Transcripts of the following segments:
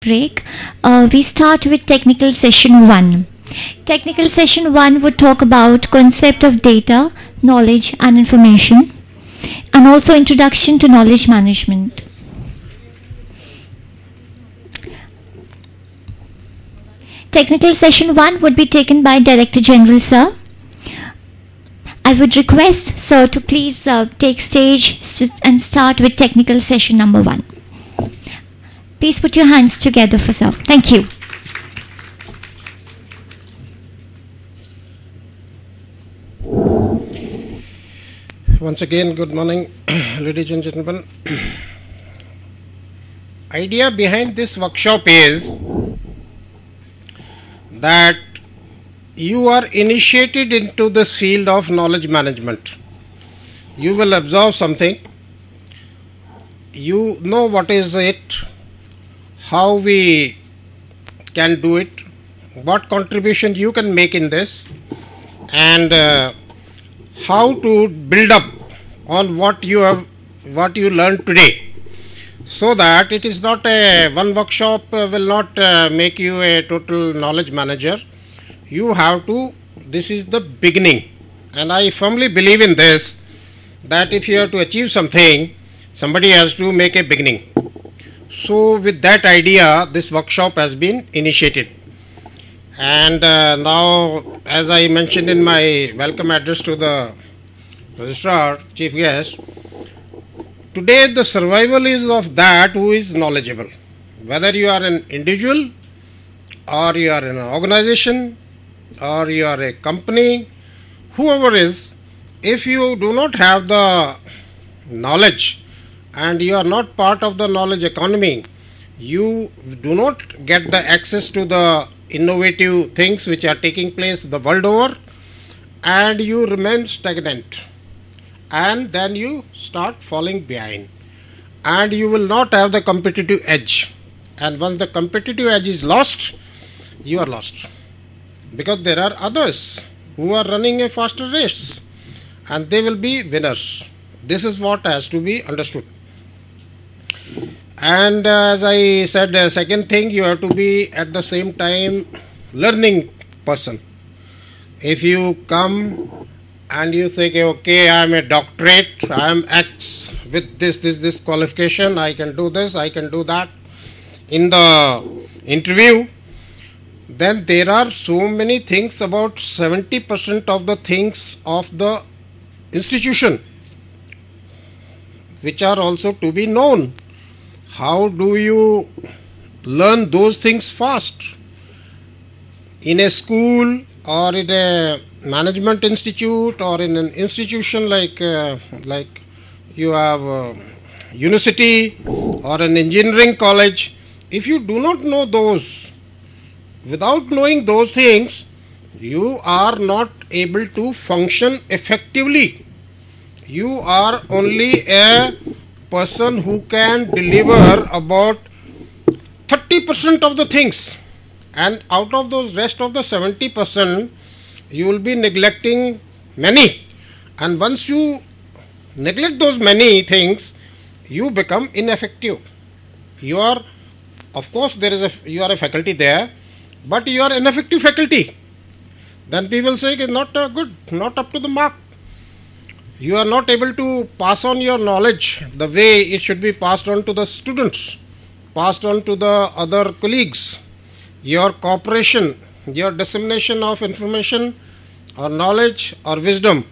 break. We start with technical session 1. Technical session 1 would talk about concept of data, knowledge and information, and also introduction to knowledge management. Technical session 1 would be taken by Director General Sir. I would request Sir to please take stage and start with technical session number 1. Please put your hands together for Sir. Thank you. Once again, good morning, ladies and gentlemen. Idea behind this workshop is that you are initiated into this field of knowledge management. You will observe something. You know what is it, how we can do it, what contribution you can make in this, and how to build up on what you learned today, so that it is not one workshop will not make you a total knowledge manager. You have to, this is the beginning, and I firmly believe in this, that if you have to achieve something, somebody has to make a beginning. So with that idea, this workshop has been initiated. And now, as I mentioned in my welcome address to the registrar, chief guest, today the survival is of that who is knowledgeable. Whether you are an individual, or you are in an organization, or you are a company, whoever is, if you do not have the knowledge and you are not part of the knowledge economy, you do not get the access to the innovative things which are taking place the world over, and you remain stagnant, and then you start falling behind, and you will not have the competitive edge. And once the competitive edge is lost, you are lost, because there are others who are running a faster race and they will be winners. This is what has to be understood. And as I said, second thing, you have to be at the same time learning person. If you come and you think, okay, I am a doctorate, I am X with this qualification, I can do this, I can do that in the interview, then there are so many things, about 70% of the things of the institution which are also to be known. How do you learn those things fast? In a school or in a management institute or in an institution like you have a university or an engineering college, if you do not know those, without knowing those things, you are not able to function effectively. You are only a person who can deliver about 30% of the things, and out of those rest of the 70%, you will be neglecting many, and once you neglect those many things, you become ineffective. You are, of course, you are a faculty there, but you are ineffective faculty. Then people say it's not good, not up to the mark. You are not able to pass on your knowledge the way it should be passed on to the students, passed on to the other colleagues. Your cooperation, your dissemination of information or knowledge or wisdom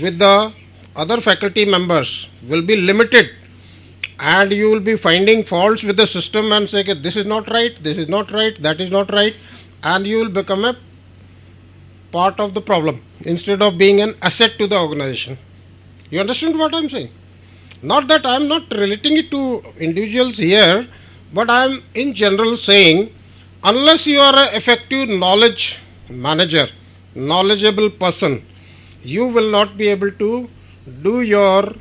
with the other faculty members will be limited, and you will be finding faults with the system and say, okay, this is not right, this is not right, that is not right, and you will become a part of the problem instead of being an asset to the organization. You understand what I am saying? Not that I am not relating it to individuals here, but I am in general saying, unless you are an effective knowledge manager, knowledgeable person, you will not be able to do your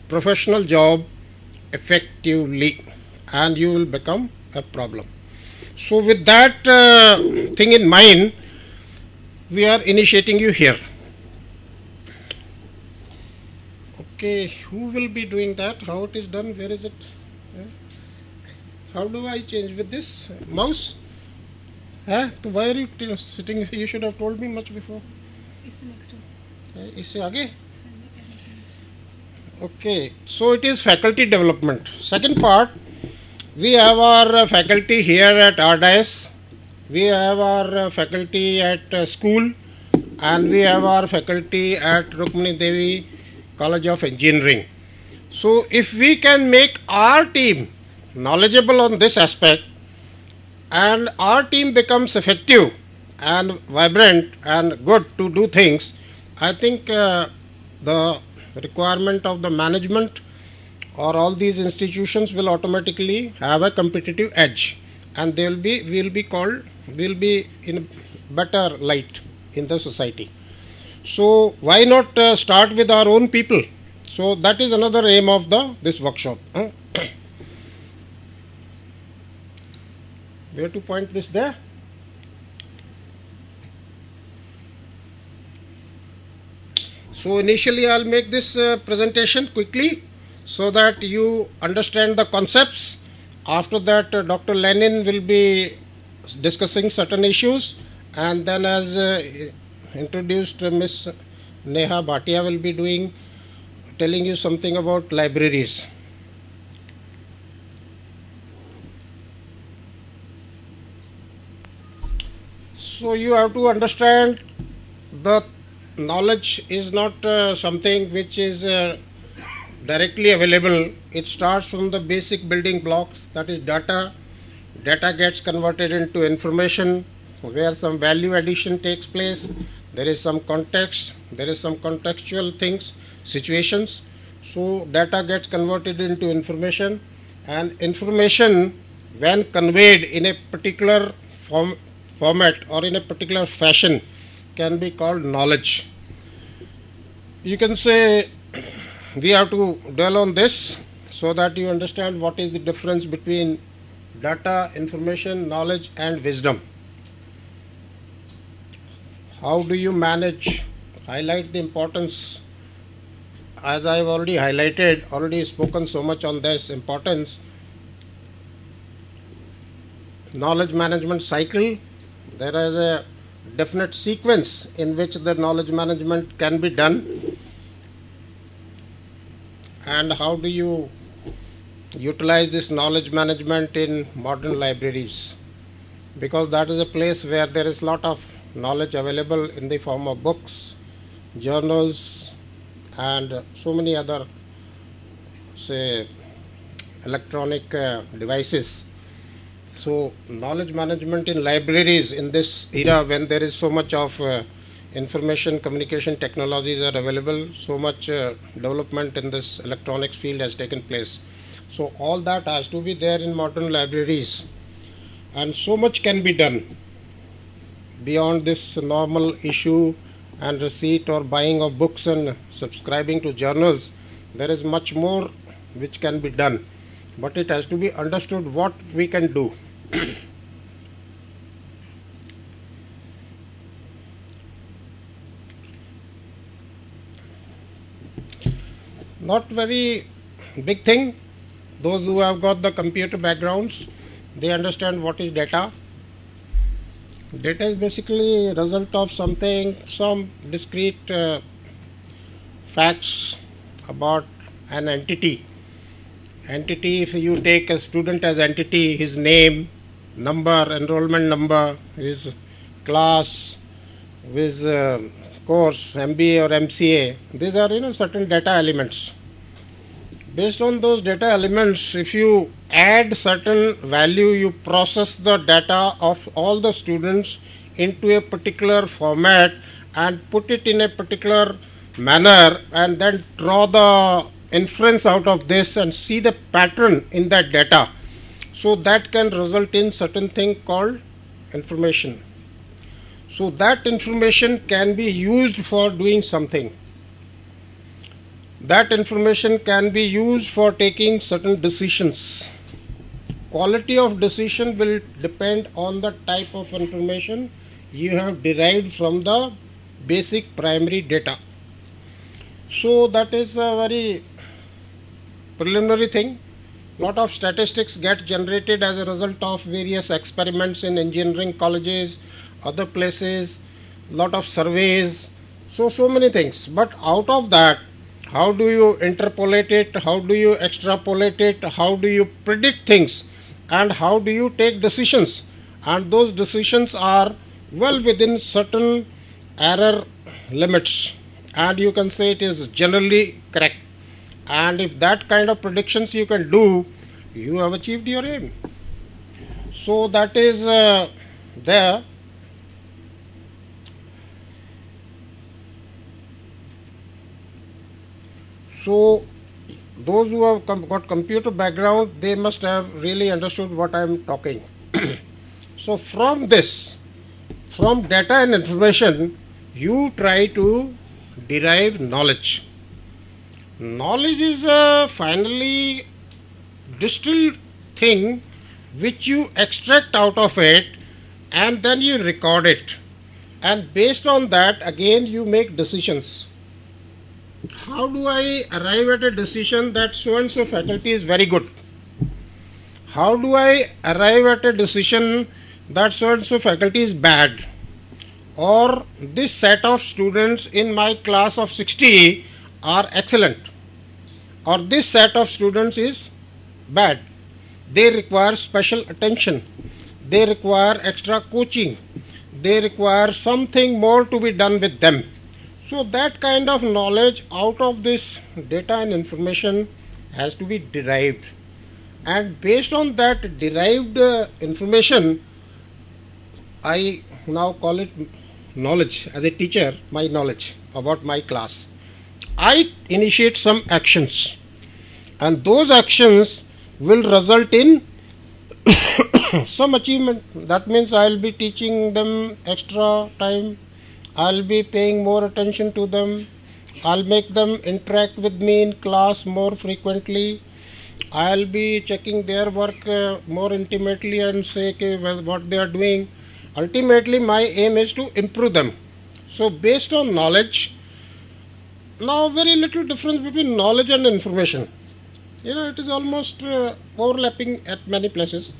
professional job effectively, and you will become a problem. So with that thing in mind, we are initiating you here. Okay, who will be doing that? How it is done? Where is it? How do I change with this mouse? Huh? So why are you sitting? You should have told me much before. इससे next one. इससे आगे? Okay, so it is faculty development. Second part, we have our faculty here at RDIS, we have our faculty at school, and we have our faculty at Rukmini Devi College of Engineering. So if we can make our team knowledgeable on this aspect, and our team becomes effective and vibrant and good to do things, I think the requirement of the management or all these institutions will automatically have a competitive edge, and they will be in a better light in the society. So why not start with our own people? So that is another aim of this workshop. Where to point this there? So initially I'll make this presentation quickly so that you understand the concepts. After that Dr. Lenin will be discussing certain issues, and then as introduced Miss Neha Bhatia will be telling you something about libraries. So you have to understand the knowledge is not something which is directly available. It starts from the basic building blocks, that is data. Data gets converted into information where some value addition takes place. There is some context, there is some contextual things, situations. So data gets converted into information, and information when conveyed in a particular format or in a particular fashion can be called knowledge. You can say we have to dwell on this so that you understand what is the difference between data, information, knowledge and wisdom. How do you manage? Highlight the importance. As I have already spoken so much on this importance. Knowledge management cycle. There is a definite sequence in which the knowledge management can be done, and how do you utilize this knowledge management in modern libraries, because that is a place where there is a lot of knowledge available in the form of books, journals and so many other say electronic devices. So knowledge management in libraries in this era when there is so much of information communication technologies are available, so much development in this electronics field has taken place. So all that has to be there in modern libraries, and so much can be done beyond this normal issue and receipt or buying of books and subscribing to journals. There is much more which can be done, but it has to be understood what we can do. Not very big thing. Those who have got the computer backgrounds, they understand what is data. Data is basically a result of something, some discrete facts about an entity. Entity, if you take a student as entity, his name, number, enrollment number, his class, his course, MBA or MCA, these are certain data elements. Based on those data elements, if you add certain value, you process the data of all the students into a particular format and put it in a particular manner, and then draw the inference out of this and see the pattern in that data. So that can result in certain thing called information. So that information can be used for doing something. That information can be used for taking certain decisions. Quality of decision will depend on the type of information you have derived from the basic primary data. So that is a very preliminary thing. Lot of statistics get generated as a result of various experiments in engineering colleges, other places, lot of surveys, so many things. But out of that, how do you interpolate it, how do you extrapolate it, how do you predict things, and how do you take decisions? And those decisions are well within certain error limits, and you can say it is generally correct. And if that kind of predictions you can do, you have achieved your aim. So that is there. So those who have got computer background, they must have really understood what I am talking. So from this, from data and information, you try to derive knowledge. Knowledge is a finally distilled thing which you extract out of it and then you record it. And based on that, again you make decisions. How do I arrive at a decision that so and so faculty is very good? How do I arrive at a decision that so and so faculty is bad? Or this set of students in my class of 60 are excellent, or this set of students is bad. They require special attention, they require extra coaching, they require something more to be done with them. So that kind of knowledge out of this data and information has to be derived, and based on that derived information, I now call it knowledge. As a teacher, my knowledge about my class, I initiate some actions, and those actions will result in some achievement. That means I will be teaching them extra time, I will be paying more attention to them, I will make them interact with me in class more frequently, I will be checking their work more intimately and say what they are doing. Ultimately, my aim is to improve them. So based on knowledge, now very little difference between knowledge and information. It is almost overlapping at many places.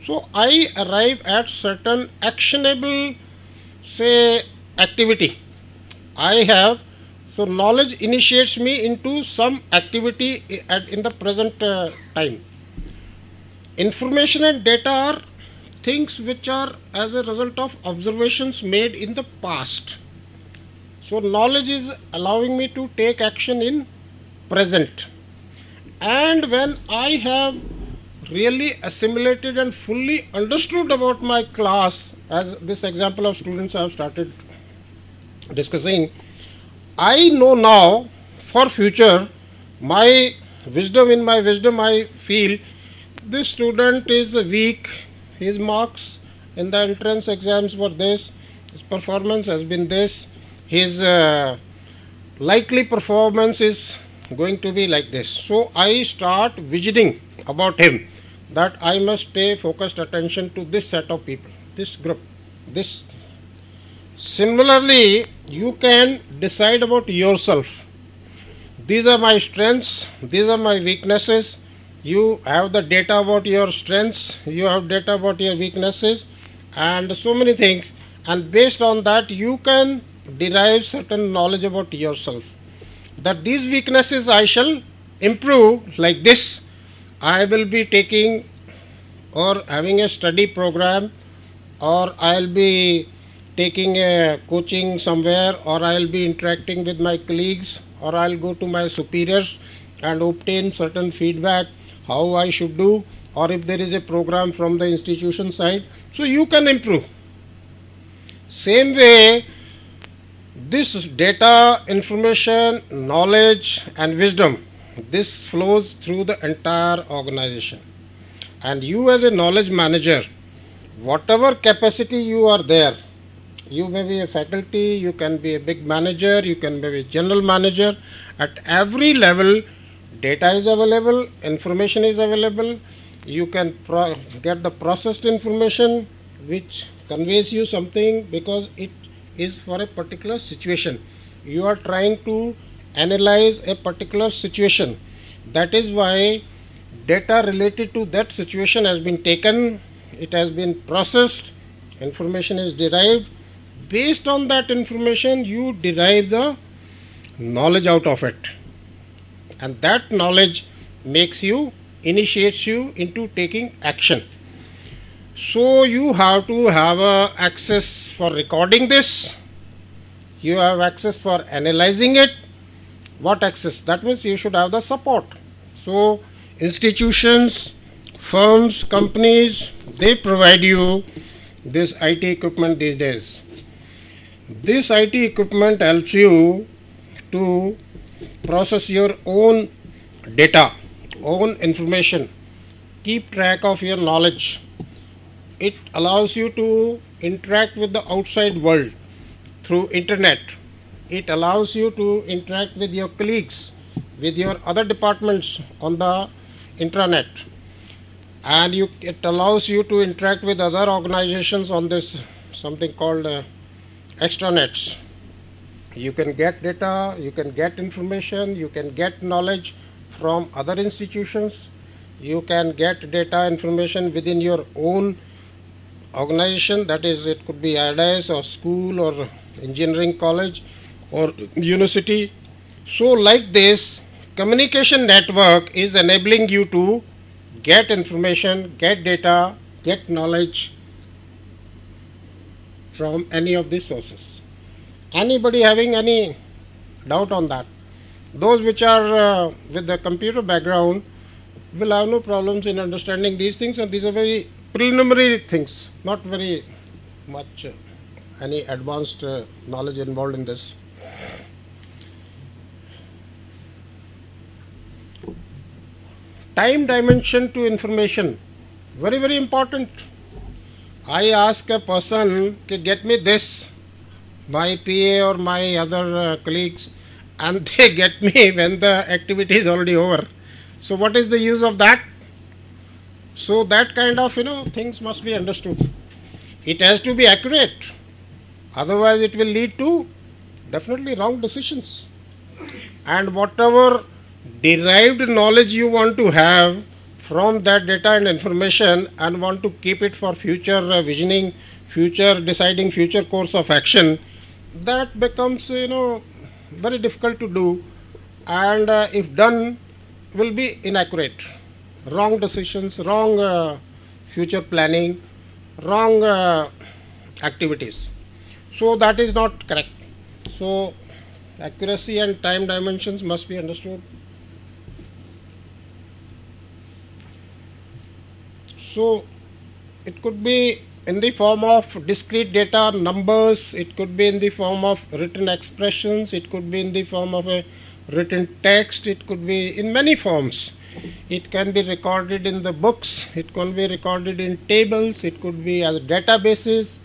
So I arrive at certain actionable, say, activity. I have, so knowledge initiates me into some activity in the present time. Information and data are things which are as a result of observations made in the past. So knowledge is allowing me to take action in present. And when I have really assimilated and fully understood about my class, as this example of students I have started discussing, I know now for future, my wisdom I feel this student is weak, his marks in the entrance exams were this, his performance has been this, his likely performance is going to be like this. So I start visioning about him that I must pay focused attention to this set of people, this group, this. Similarly, you can decide about yourself. These are my strengths, these are my weaknesses. You have the data about your strengths, you have data about your weaknesses, and so many things. And based on that, you can derive certain knowledge about yourself. That these weaknesses I shall improve like this. I will be taking or having a study program, or I will be taking a coaching somewhere, or I will be interacting with my colleagues, or I will go to my superiors and obtain certain feedback how I should do, or if there is a program from the institution side, so you can improve. Same way, this data, information, knowledge and wisdom, this flows through the entire organization. And you as a knowledge manager, whatever capacity you are there, you may be a faculty, you can be a big manager, you can be a general manager. At every level, data is available, information is available. You can get the processed information which conveys you something because it is for a particular situation. You are trying to analyze a particular situation. That is why data related to that situation has been taken, it has been processed, information is derived. Based on that information, you derive the knowledge out of it, and that knowledge initiates you into taking action. So you have to have access for recording this, you have access for analyzing it. What access? That means you should have the support. So institutions, firms, companies, they provide you this IT equipment these days. This IT equipment helps you to process your own data, own information, keep track of your knowledge. It allows you to interact with the outside world through internet. It allows you to interact with your colleagues, with your other departments on the intranet, and it allows you to interact with other organizations on this something called extranets. You can get data, you can get information, you can get knowledge from other institutions, you can get data information within your own organization, that is, it could be IDS or school or engineering college or university. So like this, communication network is enabling you to get information, get data, get knowledge from any of these sources. Anybody having any doubt on that? Those which are with the computer background will have no problems in understanding these things, and these are very preliminary things, not very much any advanced knowledge involved in this. Time dimension to information, very, very important. I ask a person to get me this, my PA or my other colleagues, and they get me when the activity is already over. So what is the use of that? So that kind of things must be understood. It has to be accurate, otherwise it will lead to definitely wrong decisions. And whatever derived knowledge you want to have from that data and information and want to keep it for future visioning, future deciding, future course of action, that becomes very difficult to do, and if done will be inaccurate. Wrong decisions, wrong future planning, wrong activities. So that is not correct. So accuracy and time dimensions must be understood. So it could be in the form of discrete data, numbers, it could be in the form of written expressions, it could be in the form of a written text, it could be in many forms. It can be recorded in the books, it can be recorded in tables, it could be as databases.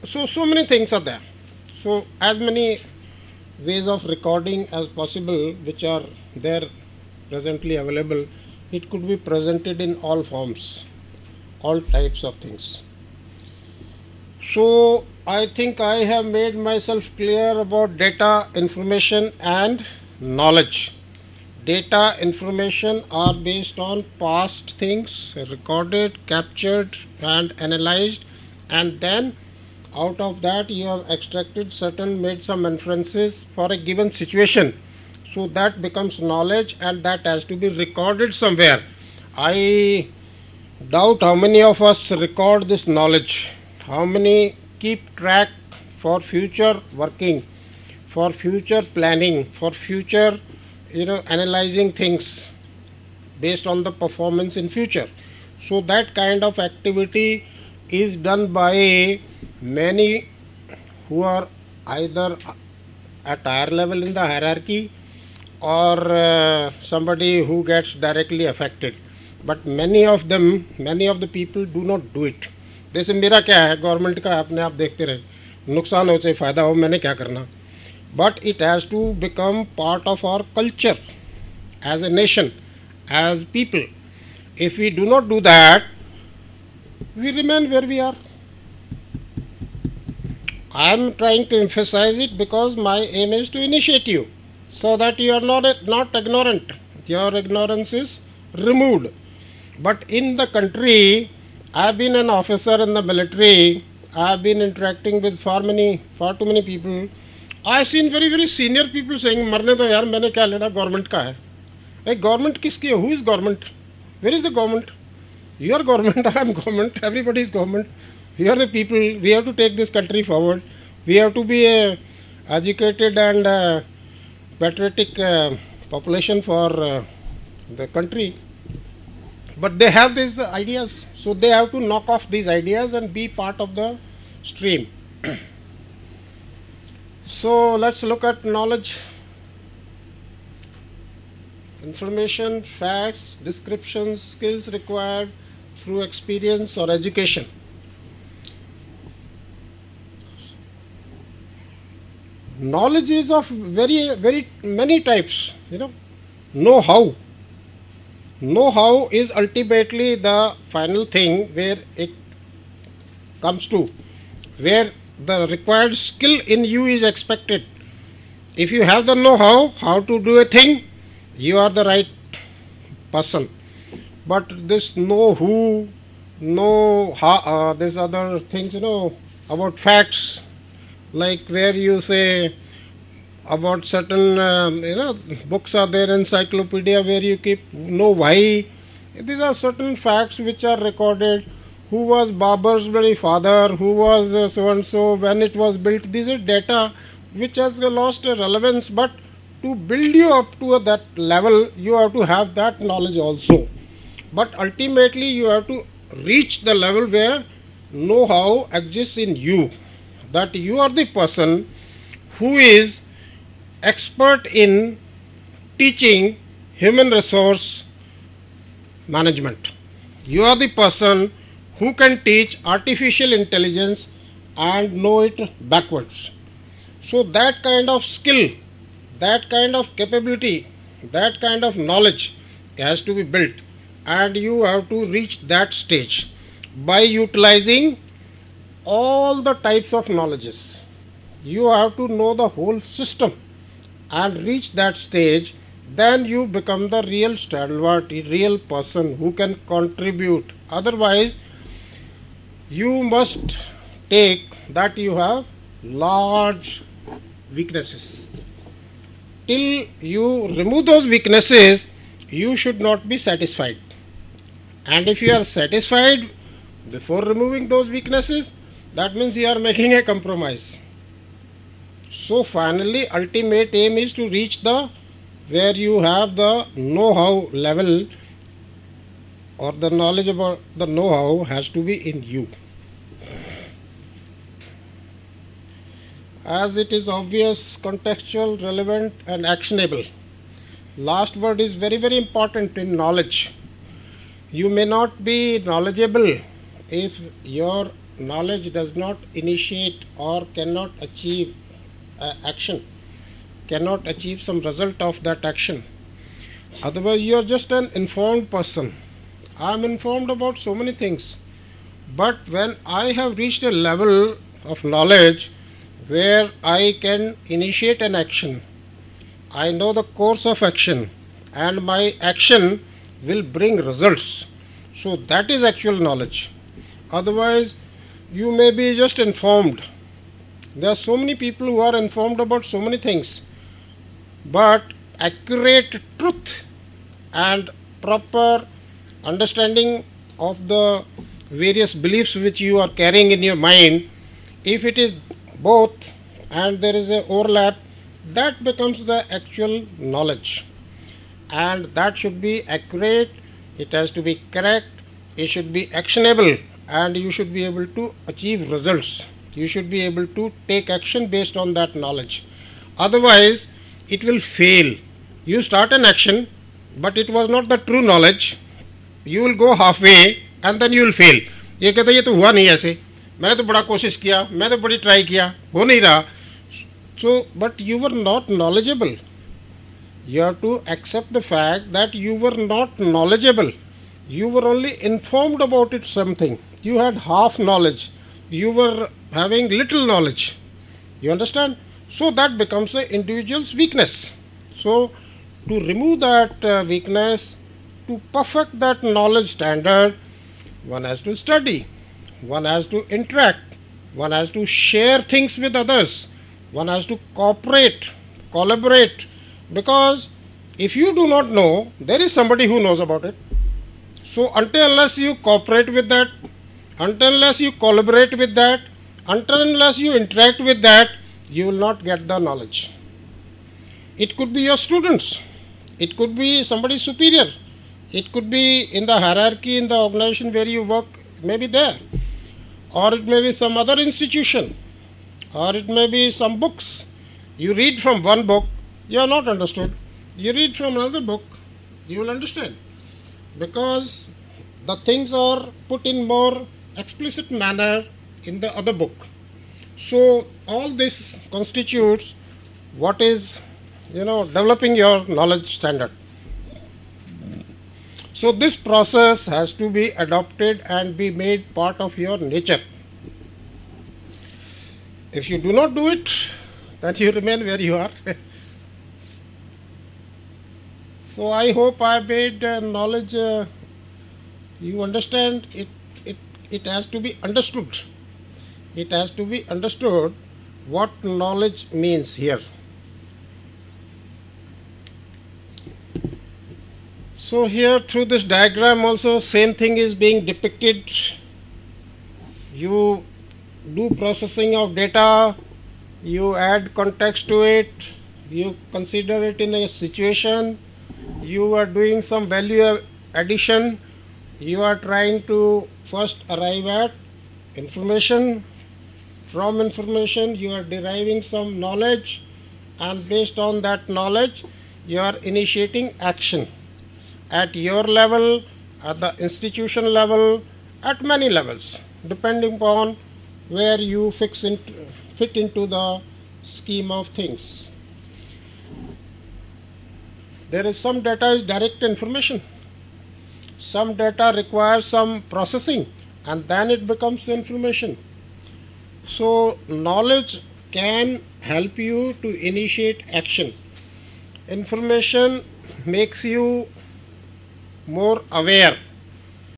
So many things are there. So as many ways of recording as possible which are there presently available, it could be presented in all forms, all types of things. So I think I have made myself clear about data, information and knowledge. Data, information are based on past things recorded, captured and analyzed, and then out of that you have extracted made some inferences for a given situation. So that becomes knowledge, and that has to be recorded somewhere. I doubt how many of us record this knowledge, how many keep track for future working, for future planning, for future analyzing things based on the performance in future. So that kind of activity is done by many who are either at higher level in the hierarchy or somebody who gets directly affected. But many of the people do not do it. जैसे मेरा क्या है, government का अपने आप देखते रहे, नुकसान हो चाहे फ़ायदा हो, मैंने क्या करना. But it has to become part of our culture as a nation, as people. If we do not do that, we remain where we are. I am trying to emphasize it because my aim is to initiate you so that you are not ignorant. Your ignorance is removed. But in the country, I've been an officer in the military, I've been interacting with far too many people. I've seen very, very senior people saying, मरने तो यार मैंने क्या लेना, government का है. Hey, government किसकी है? Who is government? Where is the government? You are government, I am government, everybody is government. We are the people, we have to take this country forward. We have to be a educated and patriotic population for the country. But they have these ideas, so they have to knock off these ideas and be part of the stream. So let's look at knowledge. Information, facts, descriptions, skills required through experience or education. Knowledge is of very, very many types. Know-how. Know-how is ultimately the final thing where it comes to, where the required skill in you is expected. If you have the know-how, how to do a thing, you are the right person. But this know who, know how, these other things, about facts, like where you say about certain, books are there, encyclopedia where you know why. These are certain facts which are recorded. Who was Babur's bloody father? Who was so and so when it was built? These are data which has lost relevance. But to build you up to that level, you have to have that knowledge also. But ultimately, you have to reach the level where know-how exists in you. That you are the person who is expert in teaching human resource management. You are the person who can teach artificial intelligence and know it backwards. So that kind of skill, that kind of capability, that kind of knowledge has to be built, and you have to reach that stage by utilizing all the types of knowledges. You have to know the whole system and reach that stage. Then you become the real stalwart, real person who can contribute. Otherwise, you must take that you have large weaknesses. Till you remove those weaknesses, you should not be satisfied. And if you are satisfied before removing those weaknesses, that means you are making a compromise. So finally, ultimate aim is to reach where you have the know-how level, or the knowledge about the know-how has to be in you. As it is obvious, contextual, relevant and actionable. Last word is very, very important in knowledge. You may not be knowledgeable if your knowledge does not initiate or cannot achieve action, cannot achieve some result of that action. Otherwise, you are just an informed person. I am informed about so many things. But when I have reached a level of knowledge where I can initiate an action, I know the course of action, and my action will bring results. So that is actual knowledge. Otherwise, you may be just informed. There are so many people who are informed about so many things, but accurate truth and proper understanding of the various beliefs which you are carrying in your mind, if it is both and there is an overlap, that becomes the actual knowledge. And that should be accurate, it has to be correct, it should be actionable, and you should be able to achieve results. You should be able to take action based on that knowledge. Otherwise, it will fail. You start an action, but it was not the true knowledge. You will go halfway and then you will fail. ये कहते ये तो हुआ नहीं ऐसे, मैंने तो बड़ा कोशिश किया, मैं तो बड़ी ट्राई किया, हो नहीं रहा. So, but you were not knowledgeable. You have to accept the fact that you were not knowledgeable. You were only informed about it something. You had half knowledge. You were having little knowledge. You understand? So that becomes the individual's weakness. So to remove that weakness, to perfect that knowledge standard, one has to study, one has to interact, one has to share things with others, one has to cooperate, collaborate, because if you do not know, there is somebody who knows about it. So until unless you cooperate with that, until unless you collaborate with that, until unless you interact with that, you will not get the knowledge. It could be your students, it could be somebody superior, it could be in the hierarchy in the organization where you work, maybe there, or it may be some other institution, or it may be some books. You read from one book, you are not understood. You read from another book, you will understand, because the things are put in more explicit manner in the other book. So all this constitutes what is, developing your knowledge standard. So this process has to be adopted and be made part of your nature. If you do not do it, then you remain where you are. So I hope I made knowledge, you understand, it has to be understood. It has to be understood what knowledge means here. So here through this diagram also same thing is being depicted. You do processing of data, you add context to it, you consider it in a situation, you are doing some value addition, you are trying to first arrive at information, from information you are deriving some knowledge, and based on that knowledge you are initiating action at your level, at the institution level, at many levels, depending upon where you fit into the scheme of things. There is some data is direct information, some data requires some processing, and then it becomes information. So knowledge can help you to initiate action. Information makes you more aware